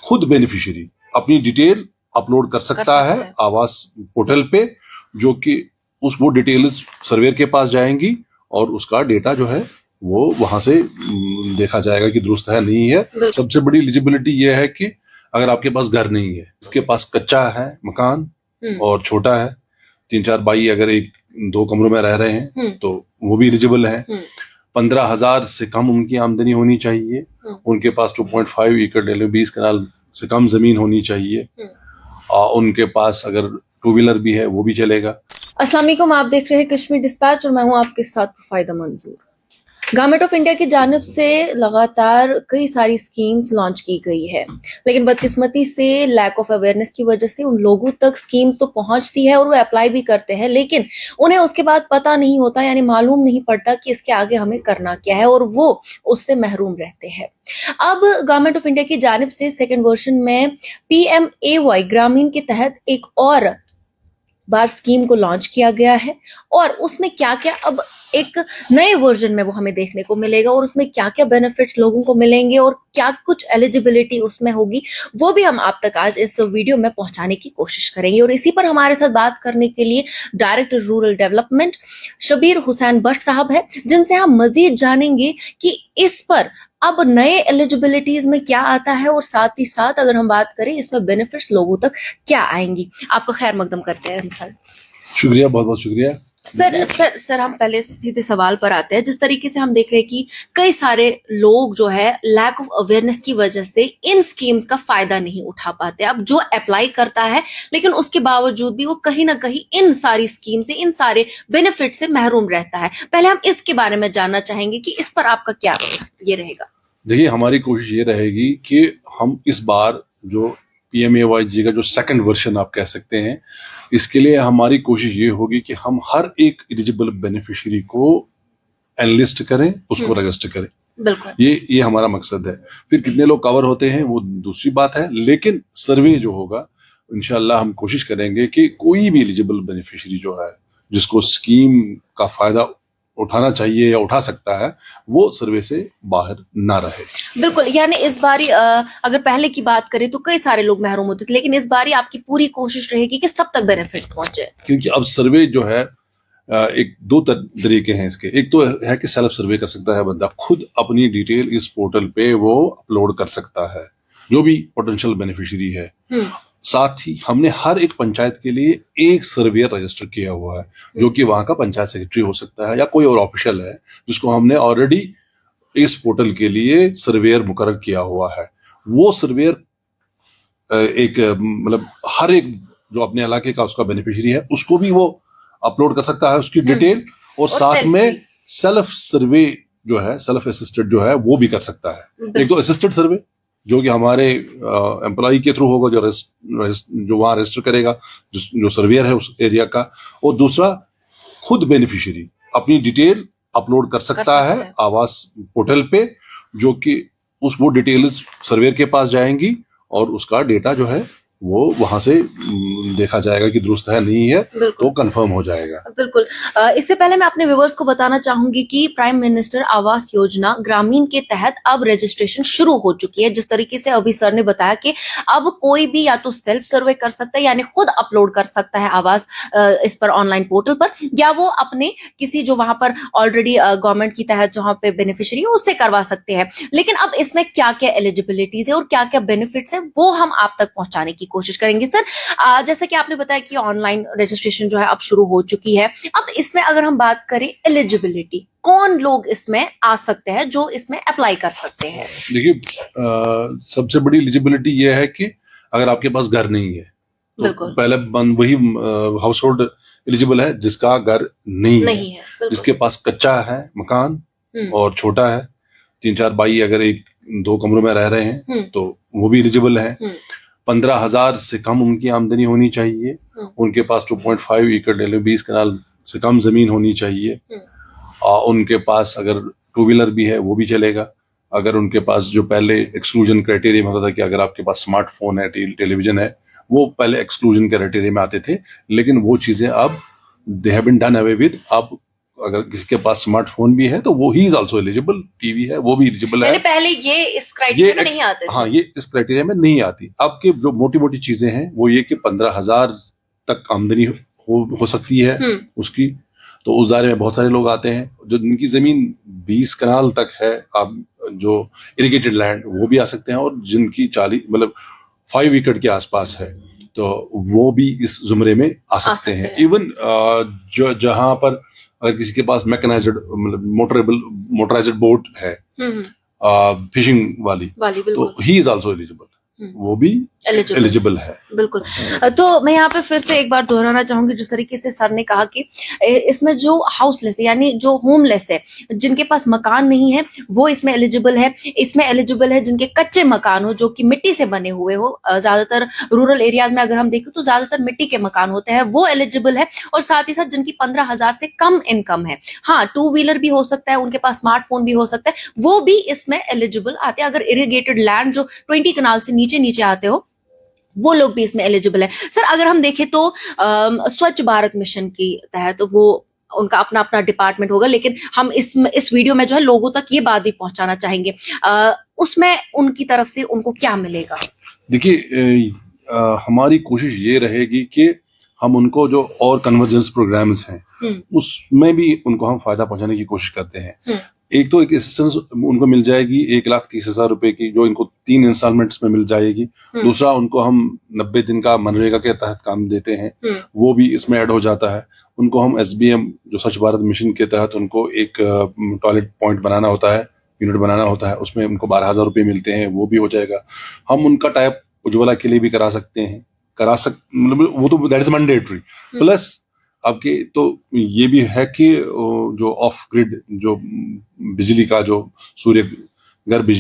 खुद बेनिफिशियरी अपनी detail upload कर सकता है आवास पोर्टल पे, जो कि वो डिटेल सर्वेयर के पास जाएंगी और उसका डेटा जो है वो वहां से देखा जाएगा कि दुरुस्त है नहीं है। सबसे बड़ी एलिजिबिलिटी ये है कि अगर आपके पास घर नहीं है, इसके पास कच्चा है मकान और छोटा है, 3-4 बाई अगर एक 2 कमरों में रह रहे हैं तो वो भी एलिजिबल है। 15,000 से कम उनकी आमदनी होनी चाहिए, उनके पास 2.5 एकड़ 20 कनाल से कम जमीन होनी चाहिए, उनके पास अगर 2 व्हीलर भी है वो भी चलेगा। अस्सलाम वालेकुम, आप देख रहे हैं कश्मीर डिस्पैच और मैं हूं आपके साथ फायदा मंजूर। गवर्नमेंट ऑफ इंडिया की जानिब से लगातार कई सारी स्कीम्स लॉन्च की गई है, लेकिन बदकिस्मती से लैक ऑफ अवेयरनेस की वजह से उन लोगों तक स्कीम्स तो पहुंचती है और वो अप्लाई भी करते हैं, लेकिन उन्हें उसके बाद पता नहीं होता, यानी मालूम नहीं पड़ता कि इसके आगे हमें करना क्या है और वो उससे महरूम रहते हैं। अब गवर्नमेंट ऑफ इंडिया की जानिब से सेकेंड वर्जन में PMAY ग्रामीण के तहत एक और बार स्कीम को लॉन्च किया गया है और उसमें क्या क्या अब एक नए वर्जन में वो हमें देखने को मिलेगा और उसमें क्या क्या बेनिफिट्स लोगों को मिलेंगे और क्या कुछ एलिजिबिलिटी उसमें होगी, वो भी हम आप तक आज इस वीडियो में पहुंचाने की कोशिश करेंगे। और इसी पर हमारे साथ बात करने के लिए director rural development Shabir Hussain Bhat साहब है, जिनसे हम मजीद जानेंगे कि इस पर अब नए एलिजिबिलिटीज में क्या आता है और साथ ही साथ अगर हम बात करें इसमें बेनिफिट्स लोगों तक क्या आएंगी। आपका खैर मकदम करते हैं सर। शुक्रिया, बहुत बहुत शुक्रिया। सर हम पहले सीधे सवाल पर आते हैं। जिस तरीके से हम देख रहे हैं कि कई सारे लोग जो है लैक ऑफ अवेयरनेस की वजह से इन स्कीम्स का फायदा नहीं उठा पाते। अब जो अप्लाई करता है लेकिन उसके बावजूद भी वो कहीं ना कहीं इन सारी स्कीम से, इन सारे बेनिफिट से महरूम रहता है। पहले हम इसके बारे में जानना चाहेंगे कि इस पर आपका क्या ये रहेगा। देखिए, हमारी कोशिश ये रहेगी कि हम इस बार जो PMAY का जो सेकंड वर्जन आप कह सकते हैं, इसके लिए हमारी कोशिश ये होगी कि हम हर एक एलिजिबल बेनिफिशियरी को एनलिस्ट करें, उसको रजिस्टर करें। बिल्कुल, ये हमारा मकसद है। फिर कितने लोग कवर होते हैं वो दूसरी बात है, लेकिन सर्वे जो होगा इंशाल्लाह हम कोशिश करेंगे कि कोई भी एलिजिबल बेनिफिशियरी जो है जिसको स्कीम का फायदा उठाना चाहिए या उठा सकता है, वो सर्वे से बाहर ना रहे। बिल्कुल, यानी इस बारी अगर पहले की बात करें तो कई सारे लोग महरूम होते थे, लेकिन इस बारी आपकी पूरी कोशिश रहेगी कि सब तक बेनिफिट्स पहुंचे। क्योंकि अब सर्वे जो है एक 2 तरीके हैं इसके। एक तो है कि सेल्फ सर्वे कर सकता है बंदा, खुद अपनी डिटेल इस पोर्टल पे वो अपलोड कर सकता है, जो भी पोटेंशियल बेनिफिशियरी है। साथ ही हमने हर एक पंचायत के लिए एक सर्वेयर रजिस्टर किया हुआ है, जो कि वहां का पंचायत सेक्रेटरी हो सकता है या कोई और ऑफिशियल है, जिसको हमने ऑलरेडी इस पोर्टल के लिए सर्वेयर मुकर्रर किया हुआ है। वो सर्वेयर एक मतलब हर एक जो अपने इलाके का उसका बेनिफिशियरी है उसको भी वो अपलोड कर सकता है उसकी डिटेल, और साथ में सेल्फ सर्वे जो है, सेल्फ असिस्टेड जो है वो भी कर सकता है। एक तो असिस्टेड सर्वे जो कि हमारे एम्प्लॉय के थ्रू होगा, जो वहां रजिस्टर करेगा, जो सर्वेयर है उस एरिया का, और दूसरा खुद बेनिफिशियरी अपनी डिटेल अपलोड कर सकता है आवास पोर्टल पे, जो कि वो डिटेल सर्वेयर के पास जाएंगी और उसका डेटा जो है वो वहां से देखा जाएगा कि दुरुस्त है नहीं है, तो कंफर्म हो जाएगा। बिल्कुल। इससे पहले मैं अपने व्यूअर्स को बताना चाहूंगी कि प्राइम मिनिस्टर आवास योजना ग्रामीण के तहत अब रजिस्ट्रेशन शुरू हो चुकी है। जिस तरीके से अभी सर ने बताया कि अब कोई भी या तो सेल्फ सर्वे कर सकता है, यानी खुद अपलोड कर सकता है आवास इस पर ऑनलाइन पोर्टल पर, या वो अपने किसी जो वहां पर ऑलरेडी गवर्नमेंट की तहत जहां पे बेनिफिशियरी है उससे करवा सकते हैं। लेकिन अब इसमें क्या क्या एलिजिबिलिटीज है और क्या क्या बेनिफिट्स है वो हम आप तक पहुंचाने की कोशिश करेंगे। सर, जैसा कि आपने बताया कि ऑनलाइन रजिस्ट्रेशन जो है अब शुरू हो चुकी है, अब इसमें अगर हम बात करें एलिजिबिलिटी, कौन लोग इसमें आ सकते हैं जो इसमें अप्लाई कर सकते हैं? देखिए, सबसे बड़ी एलिजिबिलिटी ये है कि अगर आपके पास घर नहीं है तो पहले वही हाउस होल्ड एलिजिबल है जिसका घर नहीं है। जिसके पास कच्चा है मकान और छोटा है, 3-4 बाई अगर एक 2 कमरों में रह रहे हैं तो वो भी एलिजिबल है। 15,000 से कम उनकी आमदनी होनी चाहिए, उनके पास 2.5 एकड़ 20 कनाल से कम जमीन होनी चाहिए, उनके पास अगर 2 व्हीलर भी है वो भी चलेगा। अगर उनके पास जो पहले एक्सक्लूजन क्राइटेरिया में होता था कि अगर आपके पास स्मार्टफोन है, टेलीविजन है, वो पहले एक्सक्लूजन क्राइटेरिया में आते थे, लेकिन वो चीजें अब they have been done away with. अब अगर किसी के पास स्मार्टफोन भी है तो वो he is also eligible, TV है वो भी एलिजिबल है। पहले ये इस क्राइटेरिया में नहीं आते थे। हाँ, ये इस क्राइटेरिया में नहीं आती। अब के जो मोटी मोटी चीजें हैं वो ये कि 15,000 तक आमदनी हो सकती है उसकी, तो उस दायरे में बहुत सारे लोग आते हैं। जो जिनकी जमीन 20 कनाल तक है, आप जो इरिगेटेड लैंड वो भी आ सकते हैं, और जिनकी 40 मतलब 5 एकड़ के आसपास है तो वो भी इस जुमरे में आ सकते हैं। इवन जो जहां पर अगर किसी के पास मैकेनाइज्ड मतलब मोटराइज्ड बोट है फिशिंग वाली तो ही इज आल्सो एलिजिबल, वो भी एलिजिबल है। बिल्कुल। तो मैं यहाँ पे फिर से एक बार दोहराना चाहूंगी, जिस तरीके से सर ने कहा कि इसमें जो हाउसलेस है यानी जो होमलेस है, जिनके पास मकान नहीं है वो इसमें एलिजिबल है। इसमें एलिजिबल है जिनके कच्चे मकान हो, जो कि मिट्टी से बने हुए हो। ज्यादातर रूरल एरियाज में अगर हम देखें तो ज्यादातर मिट्टी के मकान होते हैं, वो एलिजिबल है। और साथ ही साथ जिनकी 15,000 से कम इनकम है, हाँ 2 व्हीलर भी हो सकता है, उनके पास स्मार्टफोन भी हो सकता है, वो भी इसमें एलिजिबल आते हैं। अगर इरिगेटेड लैंड जो 20 कनाल से नीचे आते हो वो लोग भी इसमें एलिजिबल है। सर अगर हम देखें तो स्वच्छ भारत मिशन के तहत वो उनका अपना अपना डिपार्टमेंट होगा, लेकिन हम इस वीडियो में जो है लोगों तक ये बात भी पहुंचाना चाहेंगे, उसमें उनकी तरफ से उनको क्या मिलेगा? देखिए, हमारी कोशिश ये रहेगी कि हम उनको जो और कन्वर्जेंस प्रोग्राम्स हैं उसमें भी उनको हम फायदा पहुंचाने की कोशिश करते हैं। एक तो एक असिस्टेंस उनको मिल जाएगी 1,30,000 रुपए की, जो इनको 3 इंस्टॉलमेंट्स में मिल जाएगी। दूसरा, उनको हम 90 दिन का मनरेगा के तहत काम देते हैं, वो भी इसमें ऐड हो जाता है। उनको हम SBM जो स्वच्छ भारत मिशन के तहत उनको एक टॉयलेट पॉइंट बनाना होता है, यूनिट बनाना होता है, उसमें उनको 12,000 रुपए मिलते हैं, वो भी हो जाएगा। हम उनका टाइप उज्ज्वला के लिए भी करा सकते हैं, मतलब वो तो दैट इज मैंडेटरी। प्लस आपके तो ये भी है कि जो ऑफ ग्रिड जो बिजली का जो सूर्य घर बिजली